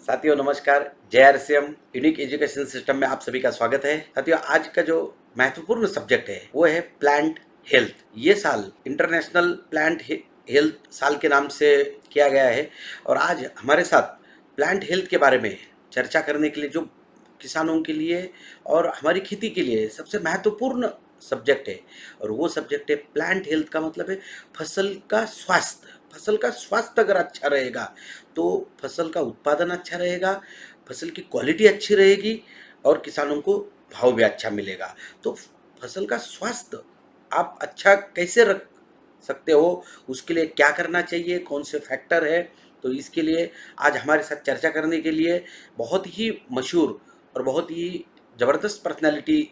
साथियों नमस्कार। JRCM unique education system में आप सभी का स्वागत है। साथियों आज का जो महत्वपूर्ण सब्जेक्ट है वो है प्लांट हेल्थ। ये साल इंटरनेशनल प्लांट हेल्थ साल के नाम से किया गया है और आज हमारे साथ प्लांट हेल्थ के बारे में चर्चा करने के लिए जो किसानों के लिए और हमारी खेती के लिए सबसे महत्वपूर्ण सब्जेक्ट है और वो सब्जेक्ट है प्लांट हेल्थ। का मतलब है फसल का स्वास्थ्य। फसल का स्वास्थ्य अगर अच्छा रहेगा तो फसल का उत्पादन अच्छा रहेगा, फसल की क्वालिटी अच्छी रहेगी और किसानों को भाव भी अच्छा मिलेगा। तो फसल का स्वास्थ्य आप अच्छा कैसे रख सकते हो, उसके लिए क्या करना चाहिए, कौन से फैक्टर है, तो इसके लिए आज हमारे साथ चर्चा करने के लिए बहुत ही मशहूर और बहुत ही ज़बरदस्त पर्सनैलिटी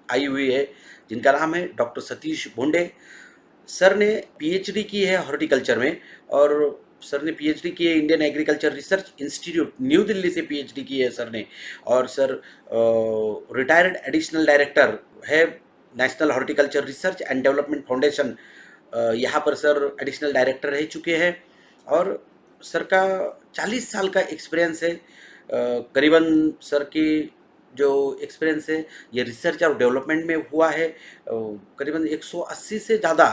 आई हुई है जिनका नाम है डॉक्टर सतीश भोंडे। सर ने पीएचडी की है हॉर्टिकल्चर में और सर ने पीएचडी की है Indian agriculture research institute new Delhi से पीएचडी की है सर ने। और सर रिटायर्ड एडिशनल डायरेक्टर है national horticulture research and development foundation. यहाँ पर सर एडिशनल डायरेक्टर रह चुके हैं और सर का 40 साल का एक्सपीरियंस है। करीबन सर की जो एक्सपीरियंस है ये रिसर्च और डेवलपमेंट में हुआ है। करीबन 180 से ज़्यादा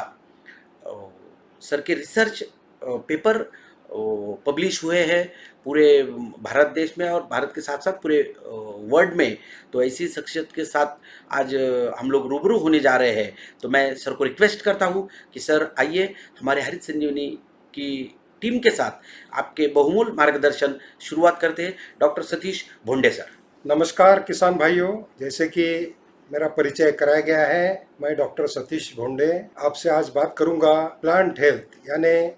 सर के रिसर्च पेपर पब्लिश हुए हैं पूरे भारत देश में और भारत के साथ साथ पूरे वर्ल्ड में। तो ऐसी शख्सियत के साथ आज हम लोग रूबरू होने जा रहे हैं। तो मैं सर को रिक्वेस्ट करता हूँ कि सर आइए हमारे हरित संजीवनी की टीम के साथ आपके बहुमूल्य मार्गदर्शन शुरुआत करते हैं। Doctor Satish Bhonde sir. नमस्कार किसान भाइयों, जैसे कि मेरा परिचय कराया गया है, मैं डॉक्टर सतीश भोंडे आपसे आज बात करूंगा प्लांट हेल्थ यानी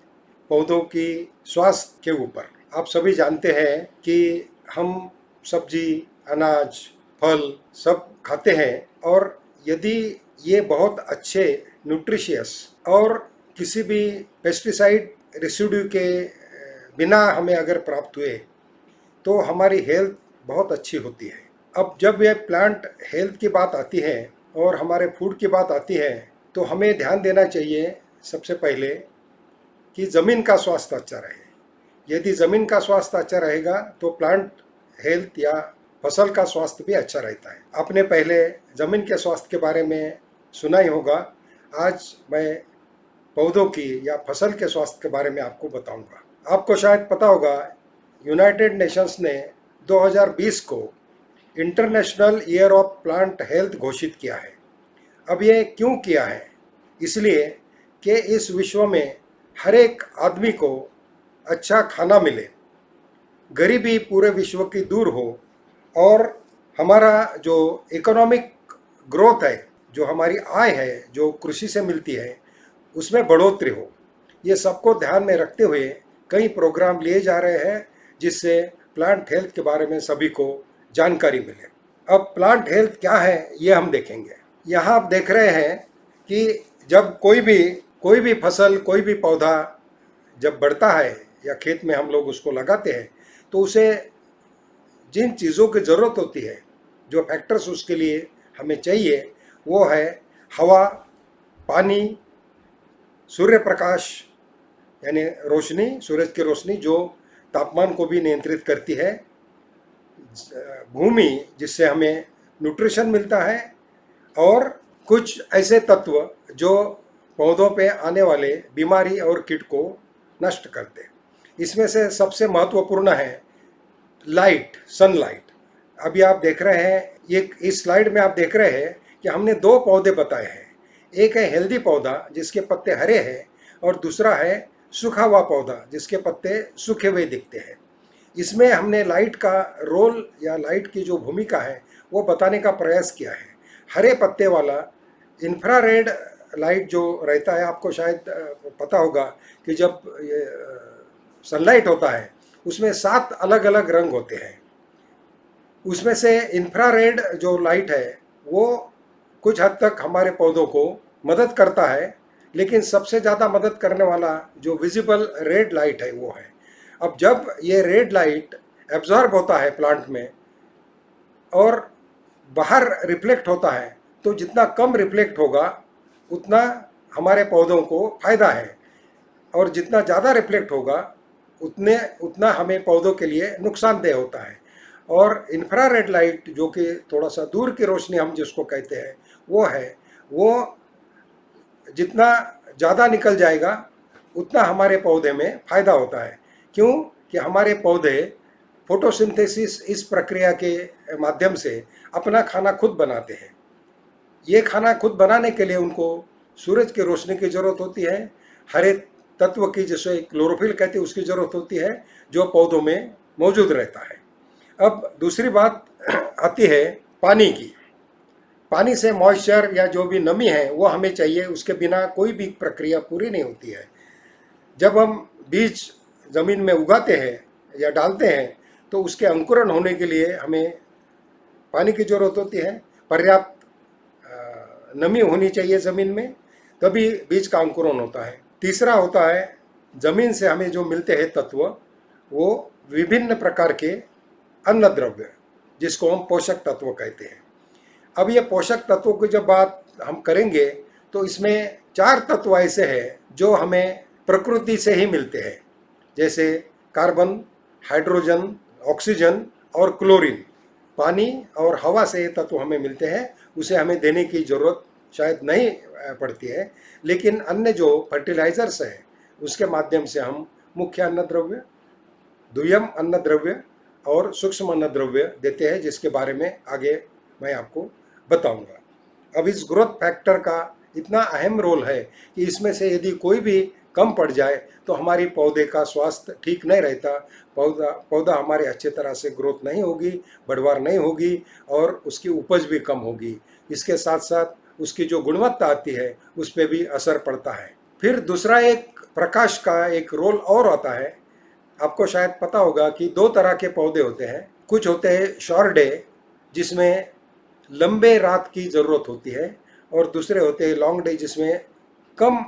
पौधों की स्वास्थ्य के ऊपर। आप सभी जानते हैं कि हम सब्जी, अनाज, फल सब खाते हैं और यदि ये बहुत अच्छे न्यूट्रिशियस और किसी भी पेस्टिसाइड रेसिड्यू के बिना हमें अगर प्राप्त हुए तो हमारी हेल्थ बहुत अच्छी होती है। अब जब ये प्लांट हेल्थ की बात आती है और हमारे फूड की बात आती है तो हमें ध्यान देना चाहिए सबसे पहले कि ज़मीन का स्वास्थ्य अच्छा रहे। यदि ज़मीन का स्वास्थ्य अच्छा रहेगा तो प्लांट हेल्थ या फसल का स्वास्थ्य भी अच्छा रहता है। आपने पहले ज़मीन के स्वास्थ्य के बारे में सुना ही होगा। आज मैं पौधों की या फसल के स्वास्थ्य के बारे में आपको बताऊंगा। आपको शायद पता होगा यूनाइटेड नेशंस ने 2020 को international year of plant health घोषित किया है। अब ये क्यों किया है? इसलिए कि इस विश्व में हर एक आदमी को अच्छा खाना मिले, गरीबी पूरे विश्व की दूर हो और हमारा जो इकोनॉमिक ग्रोथ है, जो हमारी आय है जो कृषि से मिलती है, उसमें बढ़ोतरी हो। ये सबको ध्यान में रखते हुए कई प्रोग्राम लिए जा रहे हैं जिससे प्लांट हेल्थ के बारे में सभी को जानकारी मिले। अब प्लांट हेल्थ क्या है ये हम देखेंगे। यहाँ आप देख रहे हैं कि जब कोई भी फसल, कोई भी पौधा जब बढ़ता है या खेत में हम लोग उसको लगाते हैं तो उसे जिन चीज़ों की ज़रूरत होती है, जो फैक्टर्स उसके लिए हमें चाहिए, वो है हवा, पानी, सूर्य प्रकाश यानी रोशनी, सूरज की रोशनी जो तापमान को भी नियंत्रित करती है, भूमि जिससे हमें न्यूट्रिशन मिलता है और कुछ ऐसे तत्व जो पौधों पे आने वाले बीमारी और कीट को नष्ट करते हैं। इसमें से सबसे महत्वपूर्ण है लाइट, सनलाइट। अभी आप देख रहे हैं, ये इस स्लाइड में आप देख रहे हैं कि हमने दो पौधे बताए हैं। एक है हेल्दी पौधा जिसके पत्ते हरे हैं और दूसरा है सूखा हुआ पौधा जिसके पत्ते सूखे हुए दिखते हैं। इसमें हमने लाइट का रोल या लाइट की जो भूमिका है वो बताने का प्रयास किया है। हरे पत्ते वाला इंफ्रारेड लाइट जो रहता है, आपको शायद पता होगा कि जब सनलाइट होता है उसमें 7 अलग अलग रंग होते हैं। उसमें से इंफ्रारेड जो लाइट है वो कुछ हद तक हमारे पौधों को मदद करता है, लेकिन सबसे ज़्यादा मदद करने वाला जो विजिबल रेड लाइट है वो है। अब जब ये रेड लाइट एब्जॉर्ब होता है प्लांट में और बाहर रिफ्लेक्ट होता है तो जितना कम रिफ्लेक्ट होगा उतना हमारे पौधों को फायदा है और जितना ज़्यादा रिफ्लेक्ट होगा उतना हमें पौधों के लिए नुकसानदेह होता है। और इंफ्रारेड लाइट जो कि थोड़ा सा दूर की रोशनी हम जिसको कहते हैं वो जितना ज़्यादा निकल जाएगा उतना हमारे पौधे में फ़ायदा होता है। क्यों कि हमारे पौधे फोटोसिंथेसिस इस प्रक्रिया के माध्यम से अपना खाना खुद बनाते हैं। ये खाना खुद बनाने के लिए उनको सूरज की रोशनी की ज़रूरत होती है, हरे तत्व की जिसे क्लोरोफिल कहते हैं उसकी ज़रूरत होती है, जो पौधों में मौजूद रहता है। अब दूसरी बात आती है पानी की। पानी से मॉइस्चर या जो भी नमी है वो हमें चाहिए, उसके बिना कोई भी प्रक्रिया पूरी नहीं होती है। जब हम बीज ज़मीन में उगाते हैं या डालते हैं तो उसके अंकुरण होने के लिए हमें पानी की ज़रूरत होती है, पर्याप्त नमी होनी चाहिए ज़मीन में, तभी बीज का अंकुरण होता है। तीसरा होता है ज़मीन से हमें जो मिलते हैं तत्व, वो विभिन्न प्रकार के अन्न द्रव्य जिसको हम पोषक तत्व कहते हैं। अब ये पोषक तत्वों की जब बात हम करेंगे तो इसमें 4 तत्व ऐसे हैं जो हमें प्रकृति से ही मिलते हैं, जैसे कार्बन, हाइड्रोजन, ऑक्सीजन और क्लोरीन। पानी और हवा से ये तत्व हमें मिलते हैं, उसे हमें देने की ज़रूरत शायद नहीं पड़ती है, लेकिन अन्य जो फर्टिलाइज़र्स हैं उसके माध्यम से हम मुख्य अन्न द्रव्य, द्वियम अन्न द्रव्य और सूक्ष्म अन्न द्रव्य देते हैं, जिसके बारे में आगे मैं आपको बताऊंगा। अब इस ग्रोथ फैक्टर का इतना अहम रोल है कि इसमें से यदि कोई भी कम पड़ जाए तो हमारी पौधे का स्वास्थ्य ठीक नहीं रहता, पौधा हमारे अच्छे तरह से ग्रोथ नहीं होगी, बढ़वार नहीं होगी और उसकी उपज भी कम होगी। इसके साथ साथ उसकी जो गुणवत्ता आती है उस पर भी असर पड़ता है। फिर दूसरा एक प्रकाश का एक रोल और आता है। आपको शायद पता होगा कि 2 तरह के पौधे होते हैं। कुछ होते हैं शॉर्ट डे जिसमें लंबे रात की ज़रूरत होती है, और दूसरे होते हैं लॉन्ग डे जिसमें कम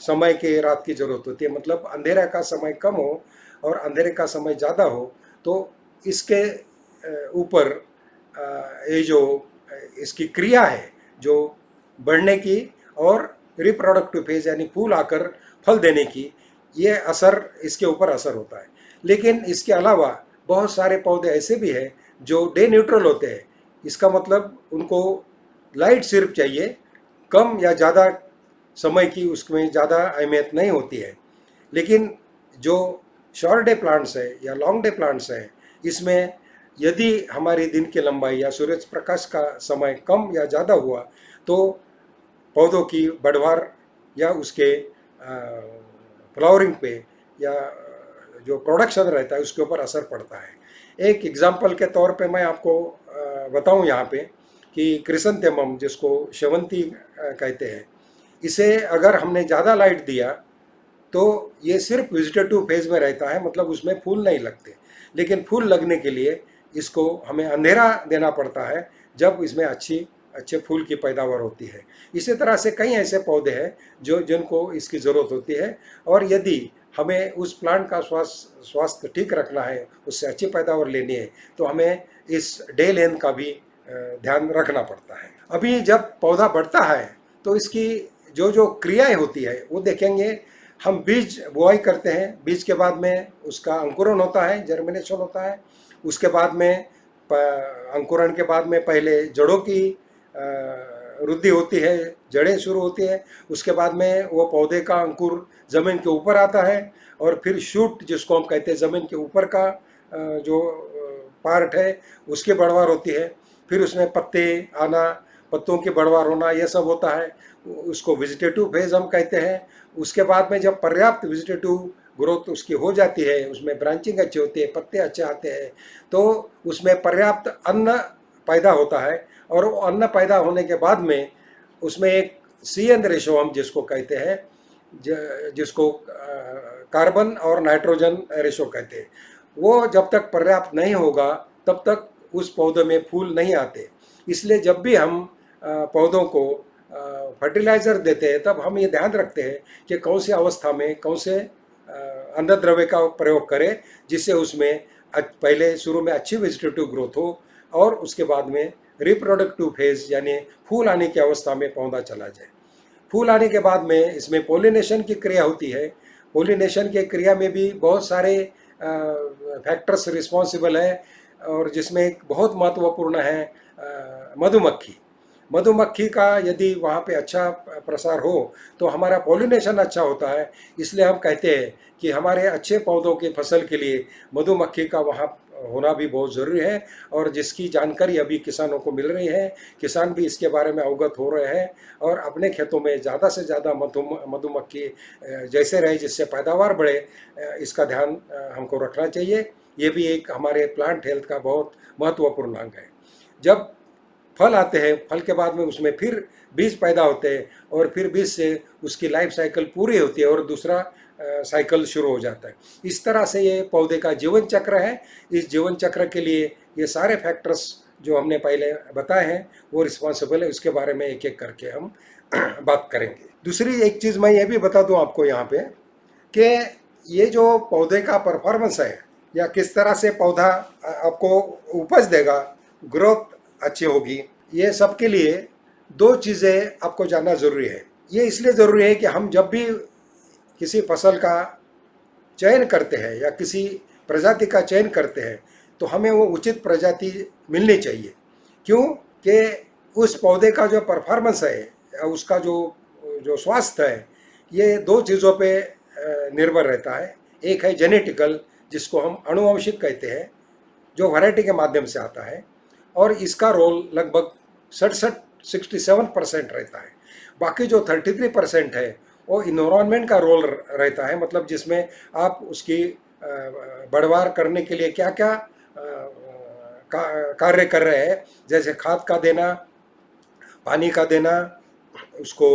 समय के रात की ज़रूरत होती है, मतलब अंधेरा का समय कम हो और अंधेरे का समय ज़्यादा हो। तो इसके ऊपर ये जो इसकी क्रिया है जो बढ़ने की और रिप्रोडक्टिव फेज यानी फूल आकर फल देने की, ये असर इसके ऊपर असर होता है। लेकिन इसके अलावा बहुत सारे पौधे ऐसे भी हैं जो डे न्यूट्रल होते हैं। इसका मतलब उनको लाइट सिर्फ चाहिए, कम या ज़्यादा समय की उसमें ज़्यादा अहमियत नहीं होती है। लेकिन जो शॉर्ट डे प्लांट्स है या लॉन्ग डे प्लांट्स है, इसमें यदि हमारी दिन की लंबाई या सूरज प्रकाश का समय कम या ज़्यादा हुआ तो पौधों की बढ़वार या उसके फ्लावरिंग पे या जो प्रोडक्शन रहता है उसके ऊपर असर पड़ता है। एक एग्जांपल के तौर पे मैं आपको बताऊं यहाँ पे कि क्रिसैंथेमम जिसको शेवंती कहते हैं, इसे अगर हमने ज़्यादा लाइट दिया तो ये सिर्फ वेजिटेटिव फेज में रहता है, मतलब उसमें फूल नहीं लगते। लेकिन फूल लगने के लिए इसको हमें अंधेरा देना पड़ता है जब इसमें अच्छे फूल की पैदावार होती है। इसी तरह से कई ऐसे पौधे हैं जिनको इसकी ज़रूरत होती है, और यदि हमें उस प्लांट का स्वास्थ्य ठीक रखना है, उससे अच्छी पैदावार लेनी है, तो हमें इस डे लेंथ का भी ध्यान रखना पड़ता है। अभी जब पौधा बढ़ता है तो इसकी जो क्रियाएं होती है वो देखेंगे। हम बीज बुआई करते हैं, बीज के बाद में उसका अंकुरण होता है, जर्मिनेशन होता है। उसके बाद में अंकुरण के बाद में पहले जड़ों की वृद्धि होती है, जड़ें शुरू होती है। उसके बाद में वो पौधे का अंकुर ज़मीन के ऊपर आता है, और फिर शूट जिसको हम कहते हैं ज़मीन के ऊपर का जो पार्ट है उसकी बढ़वार होती है। फिर उसमें पत्ते आना, पत्तों की बढ़वार होना, यह सब होता है। उसको वेजिटेटिव फेज हम कहते हैं। उसके बाद में जब पर्याप्त वेजिटेटिव ग्रोथ उसकी हो जाती है, उसमें ब्रांचिंग अच्छी होती है, पत्ते अच्छे आते हैं, तो उसमें पर्याप्त अन्न पैदा होता है। और वो अन्न पैदा होने के बाद में उसमें एक CN रेशो हम जिसको कहते हैं, जिसको कार्बन और नाइट्रोजन रेशो कहते हैं, वो जब तक पर्याप्त नहीं होगा तब तक उस पौधे में फूल नहीं आते। इसलिए जब भी हम पौधों को फर्टिलाइज़र देते हैं तब हम ये ध्यान रखते हैं कि कौन सी अवस्था में कौन से अन्न द्रव्य का प्रयोग करें, जिससे उसमें पहले शुरू में अच्छी वेजिटेटिव ग्रोथ हो और उसके बाद में रिप्रोडक्टिव फेज यानी फूल आने की अवस्था में पौधा चला जाए। फूल आने के बाद में इसमें पोलिनेशन की क्रिया होती है, पोलिनेशन के क्रिया में भी बहुत सारे फैक्टर्स रिस्पॉन्सिबल है, और जिसमें एक बहुत महत्वपूर्ण है मधुमक्खी। मधुमक्खी का यदि वहाँ पे अच्छा प्रसार हो तो हमारा पॉलिनेशन अच्छा होता है। इसलिए हम कहते हैं कि हमारे अच्छे पौधों की फसल के लिए मधुमक्खी का वहाँ होना भी बहुत ज़रूरी है, और जिसकी जानकारी अभी किसानों को मिल रही है। किसान भी इसके बारे में अवगत हो रहे हैं और अपने खेतों में ज़्यादा से ज़्यादा मधुमक्खी जैसे रहे, जिससे पैदावार बढ़े, इसका ध्यान हमको रखना चाहिए। ये भी एक हमारे प्लांट हेल्थ का बहुत महत्वपूर्ण अंग है। जब फल आते हैं, फल के बाद में उसमें फिर बीज पैदा होते हैं, और फिर बीज से उसकी लाइफ साइकिल पूरी होती है और दूसरा साइकिल शुरू हो जाता है। इस तरह से ये पौधे का जीवन चक्र है। इस जीवन चक्र के लिए ये सारे फैक्टर्स जो हमने पहले बताए हैं वो रिस्पॉन्सिबल है। उसके बारे में एक एक करके हम बात करेंगे। दूसरी एक चीज़ मैं ये भी बता दूं आपको यहाँ पे कि ये जो पौधे का परफॉर्मेंस है, या किस तरह से पौधा आपको उपज देगा, ग्रोथ अच्छी होगी, ये सब के लिए दो चीज़ें आपको जानना ज़रूरी है। ये इसलिए ज़रूरी है कि हम जब भी किसी फसल का चयन करते हैं या किसी प्रजाति का चयन करते हैं तो हमें वो उचित प्रजाति मिलनी चाहिए। क्यों कि उस पौधे का जो परफॉर्मेंस है या उसका जो जो स्वास्थ्य है, ये दो चीज़ों पे निर्भर रहता है। एक है जेनेटिकल, जिसको हम आनुवंशिक कहते हैं, जो वैरायटी के माध्यम से आता है, और इसका रोल लगभग 67% रहता है। बाकी जो 33% है वो इन्वायरमेंट का रोल रहता है, मतलब जिसमें आप उसकी बढ़वार करने के लिए क्या क्या कार्य कर रहे हैं, जैसे खाद का देना, पानी का देना, उसको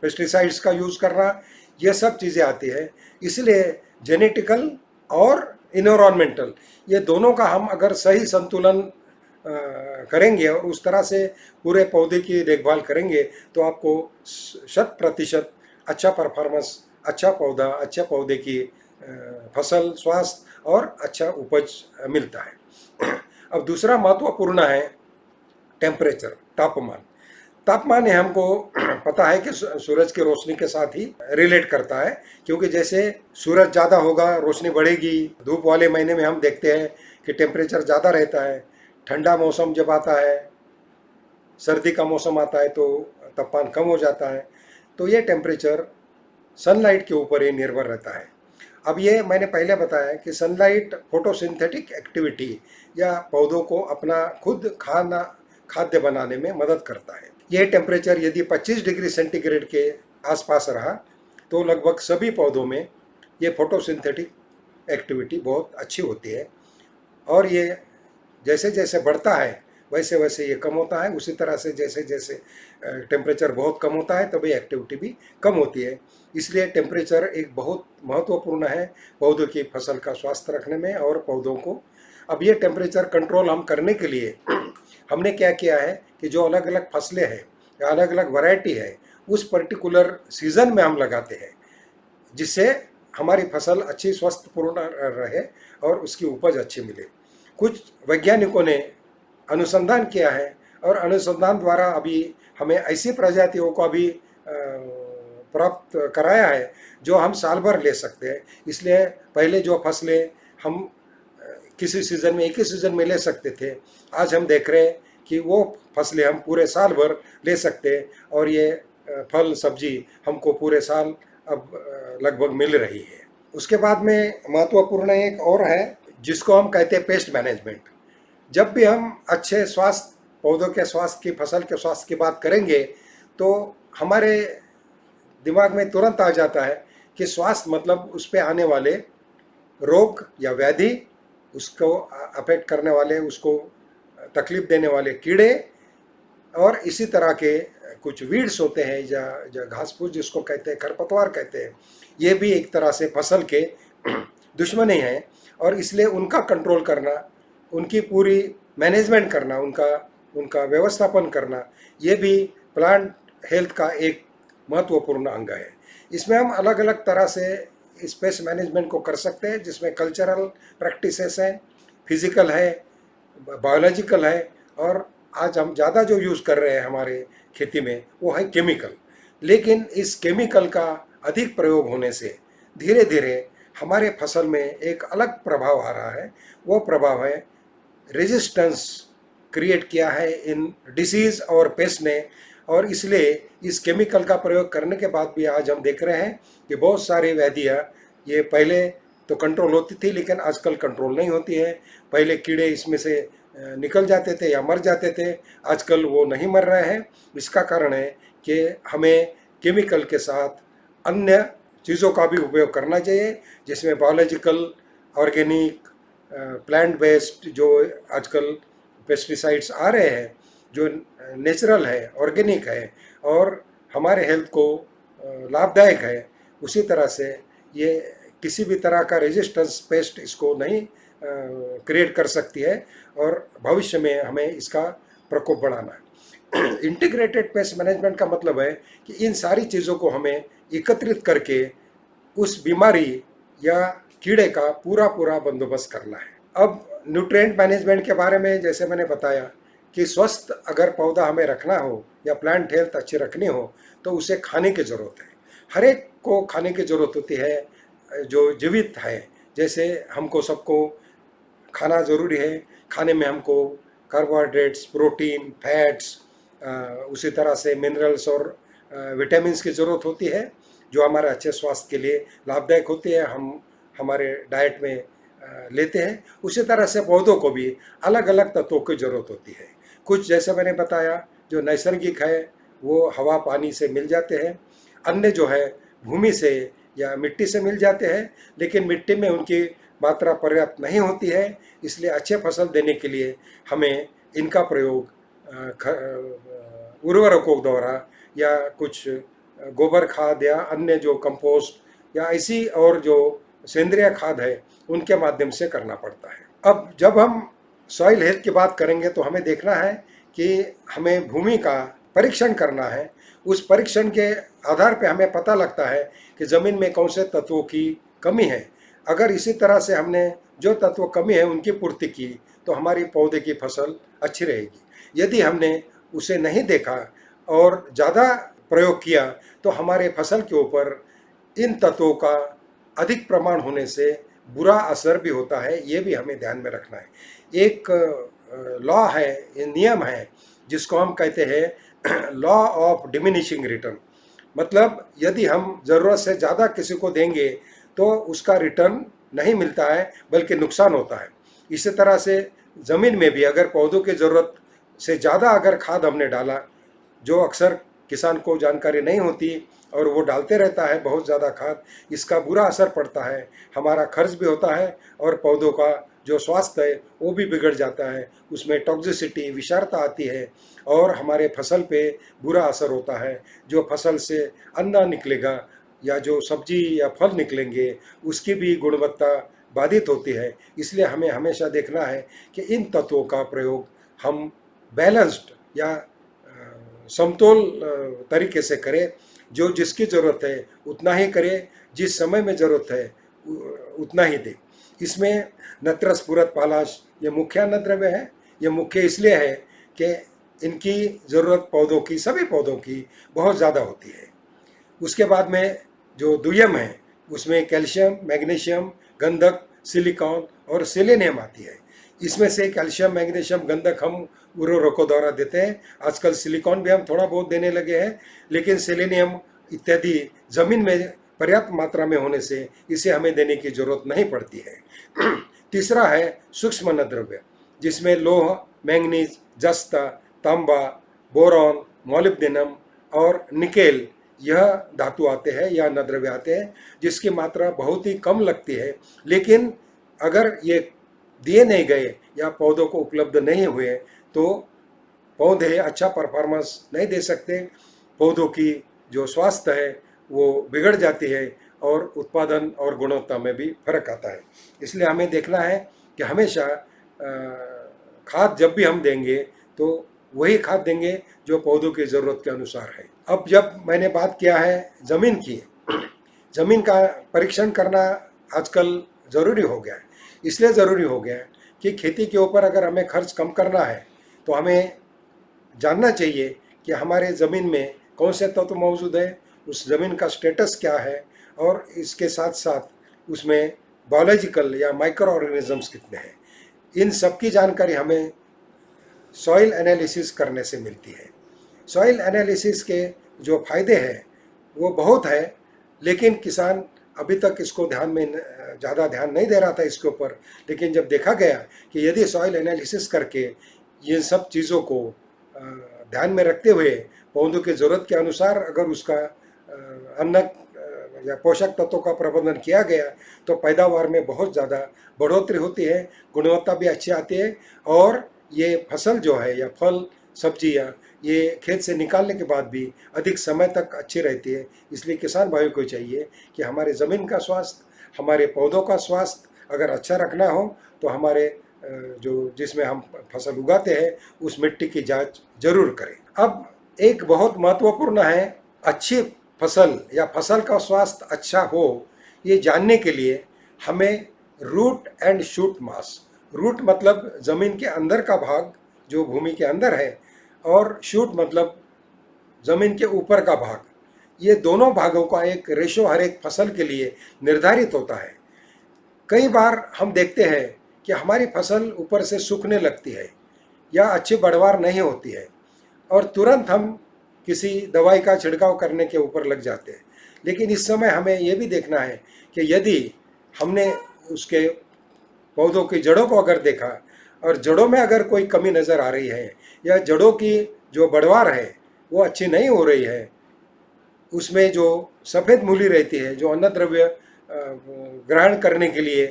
पेस्टिसाइड्स का यूज़ करना, ये सब चीज़ें आती है। इसलिए जेनेटिकल और इन्वायरमेंटल, ये दोनों का हम अगर सही संतुलन करेंगे और उस तरह से पूरे पौधे की देखभाल करेंगे तो आपको 100% अच्छा परफॉर्मेंस, अच्छा पौधा, अच्छा पौधे की फसल, स्वास्थ्य और अच्छा उपज मिलता है। अब दूसरा महत्वपूर्ण है टेम्परेचर, तापमान। तापमान है हमको पता है कि सूरज की रोशनी के साथ ही रिलेट करता है, क्योंकि जैसे सूरज ज़्यादा होगा रोशनी बढ़ेगी। धूप वाले महीने में हम देखते हैं कि टेम्परेचर ज़्यादा रहता है। ठंडा मौसम जब आता है, सर्दी का मौसम आता है, तो तापमान कम हो जाता है। तो ये टेम्परेचर सनलाइट के ऊपर ही निर्भर रहता है। अब ये मैंने पहले बताया कि सनलाइट फोटोसिंथेटिक एक्टिविटी या पौधों को अपना खुद खाद्य बनाने में मदद करता है। यह टेम्परेचर यदि 25 डिग्री सेंटीग्रेड के आसपास रहा तो लगभग सभी पौधों में ये फोटोसिंथेटिक एक्टिविटी बहुत अच्छी होती है, और ये जैसे जैसे बढ़ता है वैसे वैसे ये कम होता है। उसी तरह से जैसे जैसे टेम्परेचर बहुत कम होता है तभी एक्टिविटी भी कम होती है। इसलिए टेम्परेचर एक बहुत महत्वपूर्ण है पौधों की फसल का स्वास्थ्य रखने में और पौधों को। अब ये टेम्परेचर कंट्रोल हम करने के लिए हमने क्या किया है कि जो अलग अलग फसलें हैं या अलग अलग वैरायटी है उस पर्टिकुलर सीज़न में हम लगाते हैं, जिससे हमारी फसल अच्छी स्वस्थपूर्ण रहे और उसकी उपज अच्छी मिले। कुछ वैज्ञानिकों ने अनुसंधान किया है और अनुसंधान द्वारा अभी हमें ऐसी प्रजातियों को अभी प्राप्त कराया है जो हम साल भर ले सकते हैं। इसलिए पहले जो फसलें हम किसी सीज़न में, एक ही सीज़न में ले सकते थे, आज हम देख रहे हैं कि वो फसलें हम पूरे साल भर ले सकते हैं, और ये फल सब्जी हमको पूरे साल अब लगभग मिल रही है। उसके बाद में महत्वपूर्ण एक और है जिसको हम कहते हैं पेस्ट मैनेजमेंट। जब भी हम अच्छे स्वास्थ्य, पौधों के स्वास्थ्य की, फसल के स्वास्थ्य की बात करेंगे तो हमारे दिमाग में तुरंत आ जाता है कि स्वास्थ्य मतलब उस पर आने वाले रोग या व्याधि, उसको अफेक्ट करने वाले, उसको तकलीफ देने वाले कीड़े, और इसी तरह के कुछ वीड्स होते हैं या घास फूस जिसको कहते हैं, खरपतवार कहते हैं। ये भी एक तरह से फसल के दुश्मन ही हैं, और इसलिए उनका कंट्रोल करना, उनकी पूरी मैनेजमेंट करना, उनका व्यवस्थापन करना, ये भी प्लांट हेल्थ का एक महत्वपूर्ण अंग है। इसमें हम अलग अलग तरह से स्पेस मैनेजमेंट को कर सकते हैं, जिसमें कल्चरल प्रैक्टिसेस हैं, फिजिकल है, बायोलॉजिकल है, और आज हम ज़्यादा जो यूज़ कर रहे हैं हमारे खेती में वो है केमिकल। लेकिन इस केमिकल का अधिक प्रयोग होने से धीरे धीरे हमारे फसल में एक अलग प्रभाव आ रहा है। वो प्रभाव है रेजिस्टेंस क्रिएट किया है इन डिसीज़ और पेस्ट ने, और इसलिए इस केमिकल का प्रयोग करने के बाद भी आज हम देख रहे हैं कि बहुत सारी व्याधियाँ ये पहले तो कंट्रोल होती थी लेकिन आजकल कंट्रोल नहीं होती है। पहले कीड़े इसमें से निकल जाते थे या मर जाते थे, आजकल वो नहीं मर रहे हैं। इसका कारण है कि हमें केमिकल के साथ अन्य चीज़ों का भी उपयोग करना चाहिए, जिसमें बायोलॉजिकल, ऑर्गेनिक, प्लांट बेस्ड जो आजकल पेस्टिसाइड्स आ रहे हैं, जो नेचुरल है, ऑर्गेनिक है और हमारे हेल्थ को लाभदायक है, उसी तरह से ये किसी भी तरह का रेजिस्टेंस पेस्ट इसको नहीं क्रिएट कर सकती है और भविष्य में हमें इसका प्रकोप बढ़ाना है। इंटीग्रेटेड पेस्ट मैनेजमेंट का मतलब है कि इन सारी चीज़ों को हमें एकत्रित करके उस बीमारी या कीड़े का पूरा बंदोबस्त करना है। अब न्यूट्रिएंट मैनेजमेंट के बारे में जैसे मैंने बताया कि स्वस्थ अगर पौधा हमें रखना हो या प्लांट हेल्थ अच्छी रखनी हो तो उसे खाने की ज़रूरत है। हर एक को खाने की ज़रूरत होती है जो जीवित है। जैसे हमको सबको खाना ज़रूरी है, खाने में हमको कार्बोहाइड्रेट्स, प्रोटीन, फैट्स, उसी तरह से मिनरल्स और विटामिन्स की ज़रूरत होती है जो हमारे अच्छे स्वास्थ्य के लिए लाभदायक होती है, हम हमारे डाइट में लेते हैं। उसी तरह से पौधों को भी अलग अलग तत्वों की ज़रूरत होती है। कुछ जैसे मैंने बताया जो नैसर्गिक है वो हवा पानी से मिल जाते हैं, अन्य जो है भूमि से या मिट्टी से मिल जाते हैं, लेकिन मिट्टी में उनकी मात्रा पर्याप्त नहीं होती है। इसलिए अच्छे फसल देने के लिए हमें इनका प्रयोग उर्वरकों द्वारा या कुछ गोबर खाद या अन्य जो कंपोस्ट या ऐसी और जो सेंद्रीय खाद है उनके माध्यम से करना पड़ता है। अब जब हम सॉइल हेल्थ की बात करेंगे तो हमें देखना है कि हमें भूमि का परीक्षण करना है। उस परीक्षण के आधार पे हमें पता लगता है कि ज़मीन में कौन से तत्वों की कमी है। अगर इसी तरह से हमने जो तत्व कमी है उनकी पूर्ति की तो हमारी पौधे की फसल अच्छी रहेगी। यदि हमने उसे नहीं देखा और ज़्यादा प्रयोग किया तो हमारे फसल के ऊपर इन तत्वों का अधिक प्रमाण होने से बुरा असर भी होता है, ये भी हमें ध्यान में रखना है। एक लॉ है, ये नियम है जिसको हम कहते हैं लॉ ऑफ डिमिनिशिंग रिटर्न। मतलब यदि हम ज़रूरत से ज़्यादा किसी को देंगे तो उसका रिटर्न नहीं मिलता है बल्कि नुकसान होता है। इसी तरह से ज़मीन में भी अगर पौधों की ज़रूरत से ज़्यादा अगर खाद हमने डाला, जो अक्सर किसान को जानकारी नहीं होती और वो डालते रहता है बहुत ज़्यादा खाद, इसका बुरा असर पड़ता है, हमारा खर्च भी होता है और पौधों का जो स्वास्थ्य है वो भी बिगड़ जाता है, उसमें टॉक्सिसिटी, विषाक्तता आती है और हमारे फसल पे बुरा असर होता है। जो फसल से अन्न निकलेगा या जो सब्जी या फल निकलेंगे उसकी भी गुणवत्ता बाधित होती है। इसलिए हमें हमेशा देखना है कि इन तत्वों का प्रयोग हम बैलेंस्ड या समतोल तरीके से करें। जो जिसकी ज़रूरत है उतना ही करें, जिस समय में ज़रूरत है उतना ही दें। इसमें नत्रस, पूरक, पालाश ये मुख्य अन्नद्रव्य है। ये मुख्य इसलिए है कि इनकी ज़रूरत पौधों की, सभी पौधों की बहुत ज़्यादा होती है। उसके बाद में जो दुय्यम है उसमें कैल्शियम, मैग्नीशियम, गंधक, सिलिकॉन और सेलेनियम आती है। इसमें से कैल्शियम, मैग्नीशियम, गंधक हम उर्वरकों द्वारा देते हैं। आजकल सिलिकॉन भी हम थोड़ा बहुत देने लगे हैं, लेकिन सेलेनियम इत्यादि ज़मीन में पर्याप्त मात्रा में होने से इसे हमें देने की ज़रूरत नहीं पड़ती है। तीसरा है सूक्ष्म अन्नद्रव्य, जिसमें लोह, मैंगनीज, जस्ता, तांबा, बोरॉन, मोलिब्डेनम और निकेल यह धातु आते हैं या अन्नद्रव्य आते हैं, जिसकी मात्रा बहुत ही कम लगती है। लेकिन अगर ये दिए नहीं गए या पौधों को उपलब्ध नहीं हुए तो पौधे अच्छा परफॉर्मेंस नहीं दे सकते, पौधों की जो स्वास्थ्य है वो बिगड़ जाती है और उत्पादन और गुणवत्ता में भी फर्क आता है। इसलिए हमें देखना है कि हमेशा खाद जब भी हम देंगे तो वही खाद देंगे जो पौधों की ज़रूरत के अनुसार है। अब जब मैंने बात किया है ज़मीन की, ज़मीन का परीक्षण करना आजकल ज़रूरी हो गया है। इसलिए ज़रूरी हो गया है कि खेती के ऊपर अगर हमें खर्च कम करना है तो हमें जानना चाहिए कि हमारे ज़मीन में कौन से तत्व मौजूद है, उस ज़मीन का स्टेटस क्या है और इसके साथ साथ उसमें बायोलॉजिकल या माइक्रो ऑर्गेनिजम्स कितने हैं, इन सब की जानकारी हमें सॉइल एनालिसिस करने से मिलती है। सॉइल एनालिसिस के जो फायदे हैं वो बहुत है, लेकिन किसान अभी तक इसको ज़्यादा ध्यान नहीं दे रहा था इसके ऊपर। लेकिन जब देखा गया कि यदि सॉइल एनालिसिस करके ये सब चीज़ों को ध्यान में रखते हुए पौधों की ज़रूरत के अनुसार अगर उसका अन्न या पोषक तत्वों का प्रबंधन किया गया तो पैदावार में बहुत ज़्यादा बढ़ोतरी होती है, गुणवत्ता भी अच्छी आती है, और ये फसल जो है या फल सब्जियाँ ये खेत से निकालने के बाद भी अधिक समय तक अच्छी रहती है। इसलिए किसान भाइयों को चाहिए कि हमारे ज़मीन का स्वास्थ्य, हमारे पौधों का स्वास्थ्य अगर अच्छा रखना हो तो हमारे जो जिसमें हम फसल उगाते हैं उस मिट्टी की जांच जरूर करें। अब एक बहुत महत्वपूर्ण है, अच्छी फसल या फसल का स्वास्थ्य अच्छा हो ये जानने के लिए हमें root and shoot mass, root मतलब ज़मीन के अंदर का भाग जो भूमि के अंदर है, और शूट मतलब ज़मीन के ऊपर का भाग, ये दोनों भागों का एक रेशो हर एक फसल के लिए निर्धारित होता है। कई बार हम देखते हैं कि हमारी फसल ऊपर से सूखने लगती है या अच्छी बढ़वार नहीं होती है और तुरंत हम किसी दवाई का छिड़काव करने के ऊपर लग जाते हैं। लेकिन इस समय हमें यह भी देखना है कि यदि हमने उसके पौधों की जड़ों को अगर देखा और जड़ों में अगर कोई कमी नज़र आ रही है या जड़ों की जो बढ़वार है वो अच्छी नहीं हो रही है, उसमें जो सफ़ेद मूली रहती है जो अन्न द्रव्य ग्रहण करने के लिए,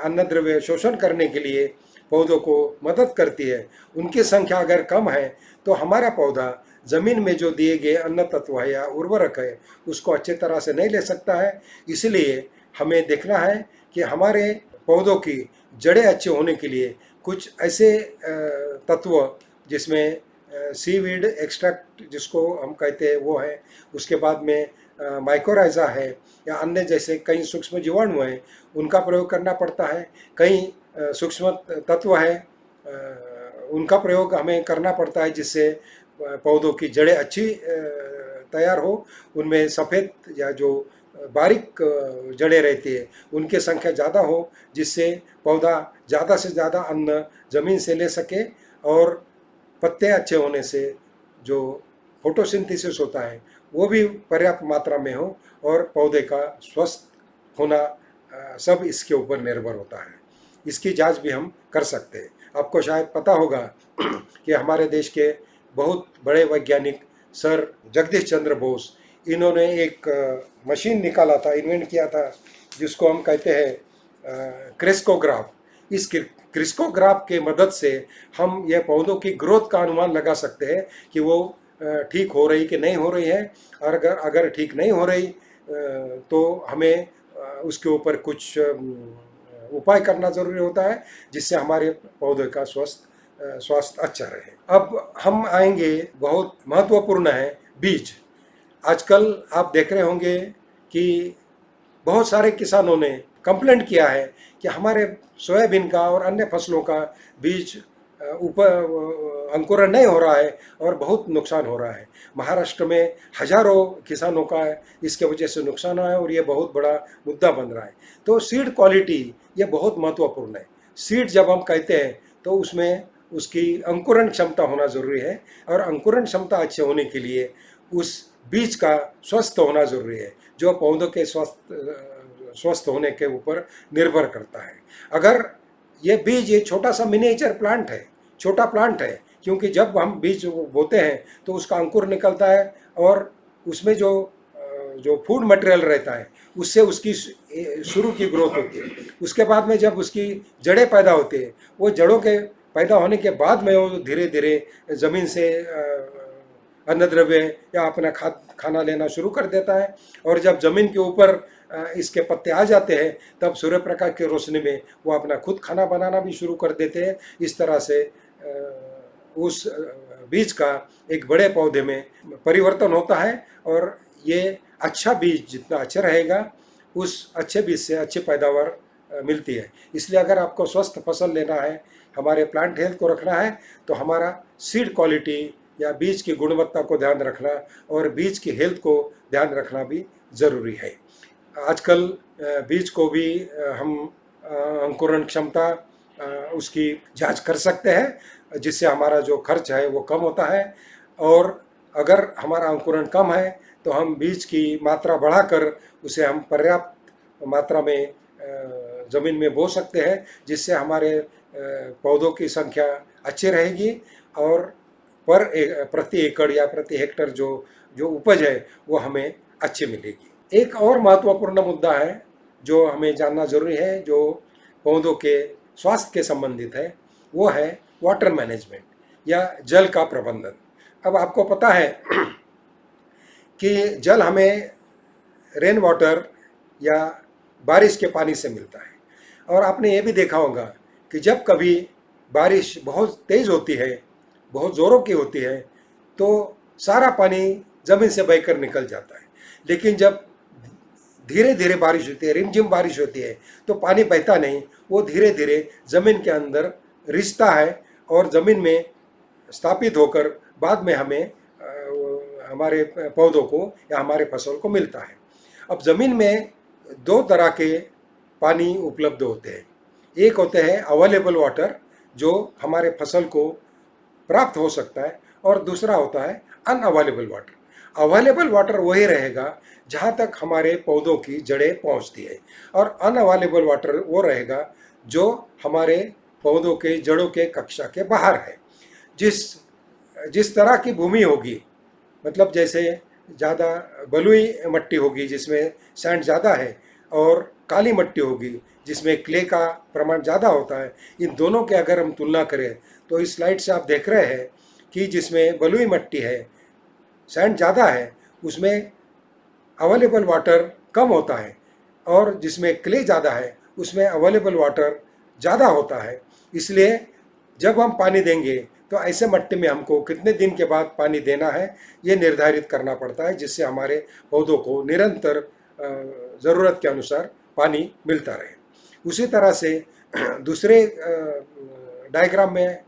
अन्न द्रव्य शोषण करने के लिए पौधों को मदद करती है, उनकी संख्या अगर कम है तो हमारा पौधा ज़मीन में जो दिए गए अन्न तत्व है या उर्वरक है उसको अच्छे तरह से नहीं ले सकता है। इसलिए हमें देखना है कि हमारे पौधों की जड़ें अच्छे होने के लिए कुछ ऐसे तत्व जिसमें सीवीड एक्सट्रैक्ट जिसको हम कहते हैं वो है, उसके बाद में माइकोराइजा है या अन्य जैसे कई सूक्ष्म जीवाणु हैं उनका प्रयोग करना पड़ता है। कई सूक्ष्म तत्व हैं उनका प्रयोग हमें करना पड़ता है जिससे पौधों की जड़ें अच्छी तैयार हो, उनमें सफ़ेद या जो बारीक जड़ें रहती है उनकी संख्या ज़्यादा हो जिससे पौधा ज़्यादा से ज़्यादा अन्न ज़मीन से ले सके, और पत्ते अच्छे होने से जो फोटोसिंथेसिस होता है वो भी पर्याप्त मात्रा में हो और पौधे का स्वस्थ होना सब इसके ऊपर निर्भर होता है। इसकी जांच भी हम कर सकते हैं। आपको शायद पता होगा कि हमारे देश के बहुत बड़े वैज्ञानिक सर जगदीश चंद्र बोस, इन्होंने एक मशीन निकाला था, इन्वेंट किया था जिसको हम कहते हैं क्रिस्कोग्राफ। इस क्रिस्कोग्राफ के मदद से हम यह पौधों की ग्रोथ का अनुमान लगा सकते हैं कि वो ठीक हो रही कि नहीं हो रही है, और अगर ठीक नहीं हो रही तो हमें उसके ऊपर कुछ उपाय करना ज़रूरी होता है जिससे हमारे पौधे का स्वास्थ्य अच्छा रहे। अब हम आएंगे, बहुत महत्वपूर्ण है बीज। आजकल आप देख रहे होंगे कि बहुत सारे किसानों ने कंप्लेंट किया है कि हमारे सोयाबीन का और अन्य फसलों का बीज ऊपर अंकुरण नहीं हो रहा है और बहुत नुकसान हो रहा है। महाराष्ट्र में हजारों किसानों का इसके वजह से नुकसान हुआ है और ये बहुत बड़ा मुद्दा बन रहा है। तो सीड क्वालिटी ये बहुत महत्वपूर्ण है। सीड जब हम कहते हैं तो उसमें उसकी अंकुरण क्षमता होना ज़रूरी है, और अंकुरण क्षमता अच्छे होने के लिए उस बीज का स्वस्थ होना ज़रूरी है जो पौधों के स्वस्थ होने के ऊपर निर्भर करता है। अगर ये बीज ये छोटा सा मिनिएचर प्लांट है, छोटा प्लांट है, क्योंकि जब हम बीज बोते हैं तो उसका अंकुर निकलता है और उसमें जो फूड मटेरियल रहता है उससे उसकी शुरू की ग्रोथ होती है। उसके बाद में जब उसकी जड़ें पैदा होती है, वो जड़ों के पैदा होने के बाद में वो धीरे धीरे ज़मीन से अन्न द्रव्य या अपना खाना लेना शुरू कर देता है, और जब ज़मीन के ऊपर इसके पत्ते आ जाते हैं तब सूर्य प्रकाश की रोशनी में वो अपना खुद खाना बनाना भी शुरू कर देते हैं। इस तरह से उस बीज का एक बड़े पौधे में परिवर्तन होता है, और ये अच्छा बीज जितना अच्छा रहेगा उस अच्छे बीज से अच्छी पैदावार मिलती है। इसलिए अगर आपको स्वस्थ फसल लेना है, हमारे प्लांट हेल्थ को रखना है, तो हमारा सीड क्वालिटी या बीज की गुणवत्ता को ध्यान रखना और बीज की हेल्थ को ध्यान रखना भी ज़रूरी है। आजकल बीज को भी हम अंकुरण क्षमता उसकी जांच कर सकते हैं, जिससे हमारा जो खर्च है वो कम होता है। और अगर हमारा अंकुरण कम है तो हम बीज की मात्रा बढ़ाकर उसे हम पर्याप्त मात्रा में ज़मीन में बो सकते हैं, जिससे हमारे पौधों की संख्या अच्छी रहेगी और प्रति एकड़ या प्रति हेक्टर जो जो उपज है वो हमें अच्छी मिलेगी। एक और महत्वपूर्ण मुद्दा है जो हमें जानना जरूरी है, जो पौधों के स्वास्थ्य के संबंधित है, वो है वाटर मैनेजमेंट या जल का प्रबंधन। अब आपको पता है कि जल हमें रेन वाटर या बारिश के पानी से मिलता है, और आपने ये भी देखा होगा कि जब कभी बारिश बहुत तेज़ होती है, बहुत ज़ोरों की होती है, तो सारा पानी ज़मीन से बहकर निकल जाता है। लेकिन जब धीरे धीरे बारिश होती है, रिमझिम बारिश होती है, तो पानी बहता नहीं, वो धीरे धीरे ज़मीन के अंदर रिसता है और ज़मीन में स्थापित होकर बाद में हमें हमारे पौधों को या हमारे फसल को मिलता है। अब ज़मीन में दो तरह के पानी उपलब्ध होते हैं। एक होते हैं अवेलेबल वाटर, जो हमारे फसल को प्राप्त हो सकता है, और दूसरा होता है अनअवेलेबल वाटर। अवेलेबल वाटर वही रहेगा जहाँ तक हमारे पौधों की जड़ें पहुँचती है, और अनअवेलेबल वाटर वो रहेगा जो हमारे पौधों के जड़ों के कक्षा के बाहर है। जिस जिस तरह की भूमि होगी, मतलब जैसे ज़्यादा बलुई मट्टी होगी जिसमें सैंड ज़्यादा है, और काली मट्टी होगी जिसमें क्ले का प्रमाण ज़्यादा होता है, इन दोनों के अगर हम तुलना करें तो इस स्लाइड से आप देख रहे हैं कि जिसमें बलुई मट्टी है, सैंड ज़्यादा है, उसमें अवेलेबल वाटर कम होता है, और जिसमें क्ले ज़्यादा है उसमें अवेलेबल वाटर ज़्यादा होता है। इसलिए जब हम पानी देंगे तो ऐसे मट्टी में हमको कितने दिन के बाद पानी देना है ये निर्धारित करना पड़ता है, जिससे हमारे पौधों को निरंतर ज़रूरत के अनुसार पानी मिलता रहे। उसी तरह से दूसरे डायग्राम में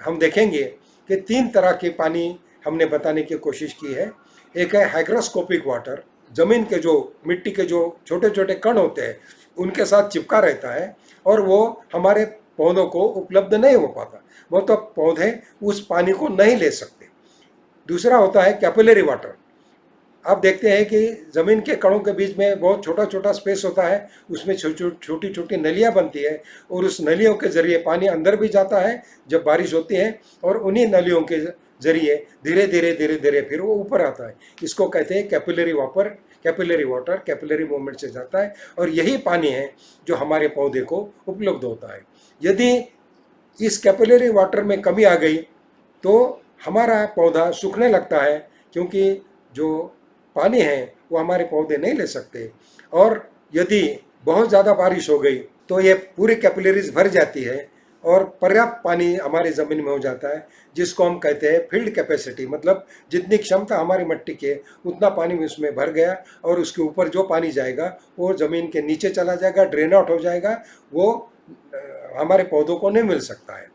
हम देखेंगे कि तीन तरह के पानी हमने बताने की कोशिश की है। एक है हाइग्रोस्कोपिक वाटर, ज़मीन के जो मिट्टी के जो छोटे छोटे कण होते हैं उनके साथ चिपका रहता है, और वो हमारे पौधों को उपलब्ध नहीं हो पाता, वो तो पौधे उस पानी को नहीं ले सकते। दूसरा होता है कैपिलरी वाटर। आप देखते हैं कि ज़मीन के कणों के बीच में बहुत छोटा छोटा स्पेस होता है, उसमें छोटी छोटी नलियाँ बनती है, और उस नलियों के ज़रिए पानी अंदर भी जाता है जब बारिश होती है, और उन्हीं नलियों के ज़रिए धीरे धीरे फिर वो ऊपर आता है। इसको कहते हैं कैपिलरी वाटर, कैपिलरी मूवमेंट से जाता है, और यही पानी है जो हमारे पौधे को उपलब्ध होता है। यदि इस कैपिलरी वाटर में कमी आ गई तो हमारा पौधा सूखने लगता है, क्योंकि जो पानी है वो हमारे पौधे नहीं ले सकते। और यदि बहुत ज़्यादा बारिश हो गई तो ये पूरी कैपिलरीज भर जाती है और पर्याप्त पानी हमारी ज़मीन में हो जाता है, जिसको हम कहते हैं फील्ड कैपेसिटी। मतलब जितनी क्षमता हमारी मिट्टी के उतना पानी उसमें भर गया, और उसके ऊपर जो पानी जाएगा वो ज़मीन के नीचे चला जाएगा, ड्रेन आउट हो जाएगा, वो हमारे पौधों को नहीं मिल सकता है।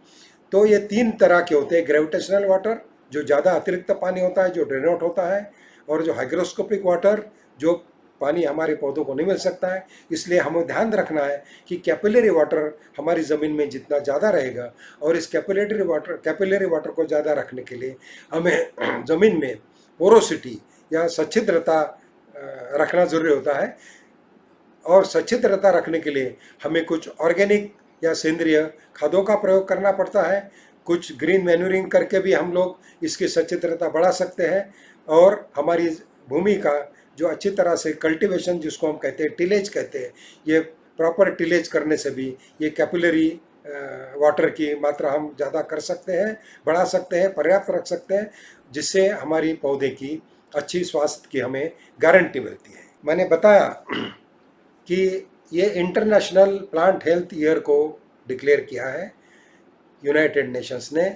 तो ये तीन तरह के होते हैं, ग्रेविटेशनल वाटर जो ज़्यादा अतिरिक्त पानी होता है जो ड्रेन आउट होता है, और जो हाइग्रोस्कोपिक वाटर जो पानी हमारे पौधों को नहीं मिल सकता है। इसलिए हमें ध्यान रखना है कि कैपिलरी वाटर हमारी ज़मीन में जितना ज़्यादा रहेगा, और इस कैपिलरी वाटर को ज़्यादा रखने के लिए हमें ज़मीन में पोरोसिटी या सच्छिद्रता रखना ज़रूरी होता है। और सच्छिद्रता रखने के लिए हमें कुछ ऑर्गेनिक या सेंद्रिय खादों का प्रयोग करना पड़ता है। कुछ ग्रीन मैन्यूरिंग करके भी हम लोग इसकी सच्छिद्रता बढ़ा सकते हैं, और हमारी भूमि का जो अच्छी तरह से कल्टीवेशन, जिसको हम कहते हैं टिलेज कहते हैं, ये प्रॉपर टिलेज करने से भी ये कैपिलरी वाटर की मात्रा हम ज़्यादा कर सकते हैं, बढ़ा सकते हैं, पर्याप्त रख सकते हैं, जिससे हमारी पौधे की अच्छी स्वास्थ्य की हमें गारंटी मिलती है। मैंने बताया कि ये इंटरनेशनल प्लांट हेल्थ ईयर को डिक्लेयर किया है यूनाइटेड नेशंस ने,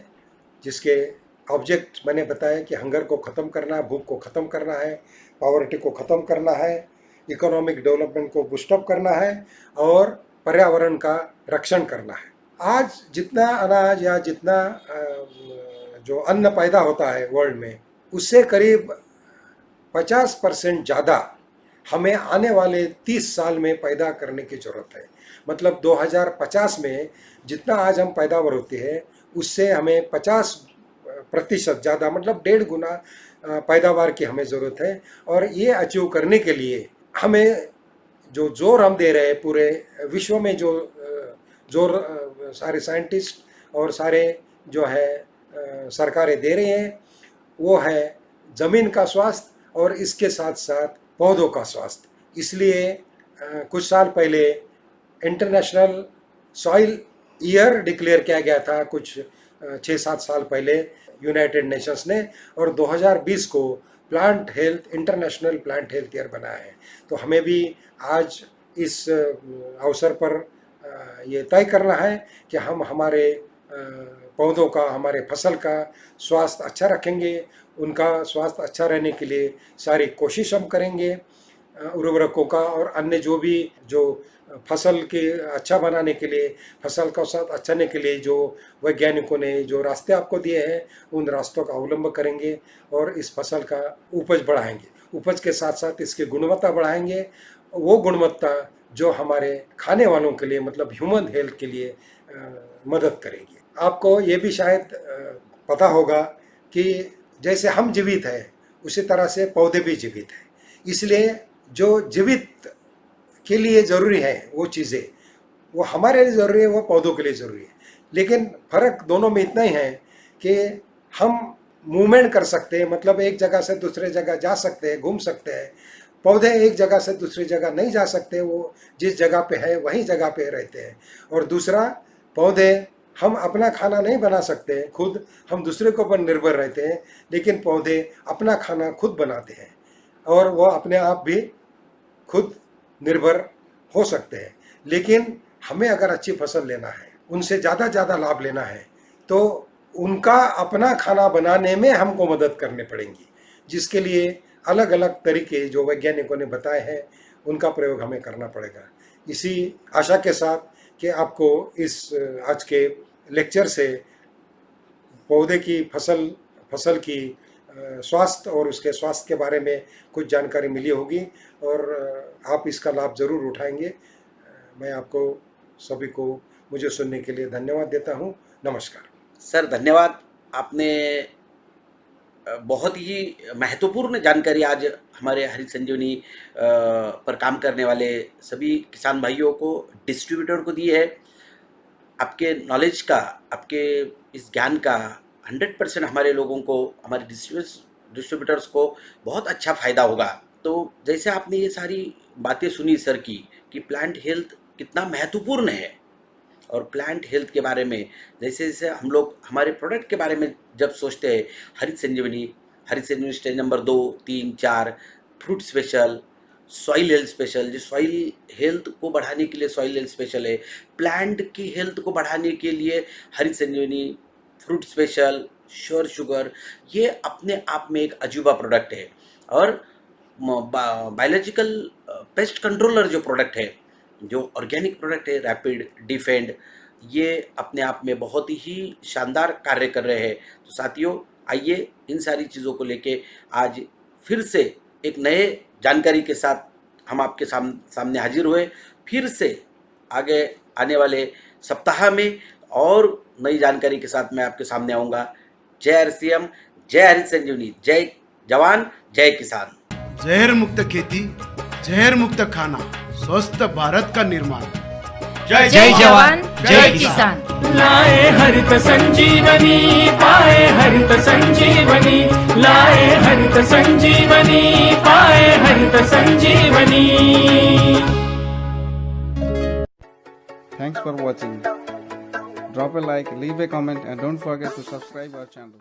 जिसके ऑब्जेक्ट मैंने बताया कि हंगर को ख़त्म करना है, भूख को ख़त्म करना है, पॉवर्टी को ख़त्म करना है, इकोनॉमिक डेवलपमेंट को बूस्टअप करना है, और पर्यावरण का रक्षण करना है। आज जितना अनाज या जितना जो अन्न पैदा होता है वर्ल्ड में, उससे करीब 50% ज़्यादा हमें आने वाले 30 साल में पैदा करने की ज़रूरत है। मतलब 2050 में जितना आज हम पैदावार होते हैं उससे हमें 50% ज़्यादा, मतलब 1.5 गुना पैदावार की हमें ज़रूरत है। और ये अचीव करने के लिए हमें जो जोर हम दे रहे हैं, पूरे विश्व में जो जोर सारे साइंटिस्ट और सारे जो है सरकारें दे रही हैं, वो है ज़मीन का स्वास्थ्य और इसके साथ साथ पौधों का स्वास्थ्य। इसलिए कुछ साल पहले इंटरनेशनल सॉइल ईयर डिक्लेयर किया गया था, कुछ 6-7 साल पहले यूनाइटेड नेशंस ने, और 2020 को plant health, international plant health year बनाया है। तो हमें भी आज इस अवसर पर ये तय करना है कि हम हमारे पौधों का, हमारे फसल का स्वास्थ्य अच्छा रखेंगे। उनका स्वास्थ्य अच्छा रहने के लिए सारी कोशिश हम करेंगे। उर्वरकों का और अन्य जो फसल के अच्छा बनाने के लिए, फसल का स्वास्थ्य अच्छा करने के लिए जो वैज्ञानिकों ने जो रास्ते आपको दिए हैं, उन रास्तों का अवलंबन करेंगे और इस फसल का उपज बढ़ाएंगे। उपज के साथ साथ इसकी गुणवत्ता बढ़ाएंगे, वो गुणवत्ता जो हमारे खाने वालों के लिए, मतलब ह्यूमन हेल्थ के लिए मदद करेगी। आपको ये भी शायद पता होगा कि जैसे हम जीवित हैं उसी तरह से पौधे भी जीवित हैं। इसलिए जो जीवित के लिए ज़रूरी है वो चीज़ें, वो हमारे लिए ज़रूरी है, वो पौधों के लिए ज़रूरी है। लेकिन फ़र्क दोनों में इतना ही है कि हम मूवमेंट कर सकते हैं, मतलब एक जगह से दूसरे जगह जा सकते हैं, घूम सकते हैं। पौधे एक जगह से दूसरी जगह नहीं जा सकते, वो जिस जगह पे है वहीं जगह पे रहते हैं। और दूसरा, पौधे हम अपना खाना नहीं बना सकते खुद, हम दूसरे के ऊपर निर्भर रहते हैं, लेकिन पौधे अपना खाना खुद बनाते हैं और वो अपने आप भी खुद निर्भर हो सकते हैं। लेकिन हमें अगर अच्छी फसल लेना है, उनसे ज़्यादा लाभ लेना है, तो उनका अपना खाना बनाने में हमको मदद करनी पड़ेगी, जिसके लिए अलग अलग तरीके जो वैज्ञानिकों ने बताए हैं उनका प्रयोग हमें करना पड़ेगा। इसी आशा के साथ कि आपको इस आज के लेक्चर से पौधे की फसल की स्वास्थ्य और उसके स्वास्थ्य के बारे में कुछ जानकारी मिली होगी और आप इसका लाभ ज़रूर उठाएंगे। मैं आपको सभी को मुझे सुनने के लिए धन्यवाद देता हूँ। नमस्कार सर, धन्यवाद। आपने बहुत ही महत्वपूर्ण जानकारी आज हमारे हरित संजीवनी पर काम करने वाले सभी किसान भाइयों को, डिस्ट्रीब्यूटर को दी है। आपके नॉलेज का, आपके इस ज्ञान का 100% हमारे लोगों को, हमारे डिस्ट्रीब्यूटर्स को बहुत अच्छा फ़ायदा होगा। तो जैसे आपने ये सारी बातें सुनी सर की कि प्लांट हेल्थ कितना महत्वपूर्ण है, और प्लांट हेल्थ के बारे में जैसे जैसे हम लोग हमारे प्रोडक्ट के बारे में जब सोचते हैं, Harit Sanjivani stage number 2, 3, 4, fruit special, soil health special, जो सॉइल हेल्थ को बढ़ाने के लिए सॉइल हेल्थ स्पेशल है, प्लांट की हेल्थ को बढ़ाने के लिए Harit Sanjivani, fruit special, sure sugar, ये अपने आप में एक अजूबा प्रोडक्ट है। और बायोलॉजिकल पेस्ट कंट्रोलर जो प्रोडक्ट है, जो ऑर्गेनिक प्रोडक्ट है, रैपिड, डिफेंड, ये अपने आप में बहुत ही शानदार कार्य कर रहे हैं। तो साथियों, आइए इन सारी चीज़ों को लेके आज फिर से एक नए जानकारी के साथ हम आपके सामने हाजिर हुए। फिर से आगे आने वाले सप्ताह में और नई जानकारी के साथ मैं आपके सामने आऊँगा। जय RCM, जय हरित संजीवनी, जय जवान, जय किसान। जहर मुक्त खेती, जहर मुक्त खाना, स्वस्थ भारत का निर्माण। जय जवान, जय किसान। लाए हरित संजीवनी, पाए हरित संजीवनी, लाए हरित संजीवनी, पाए हरित संजीवनी। Thanks for watching. Drop a like, leave a comment and don't forget to subscribe our channel.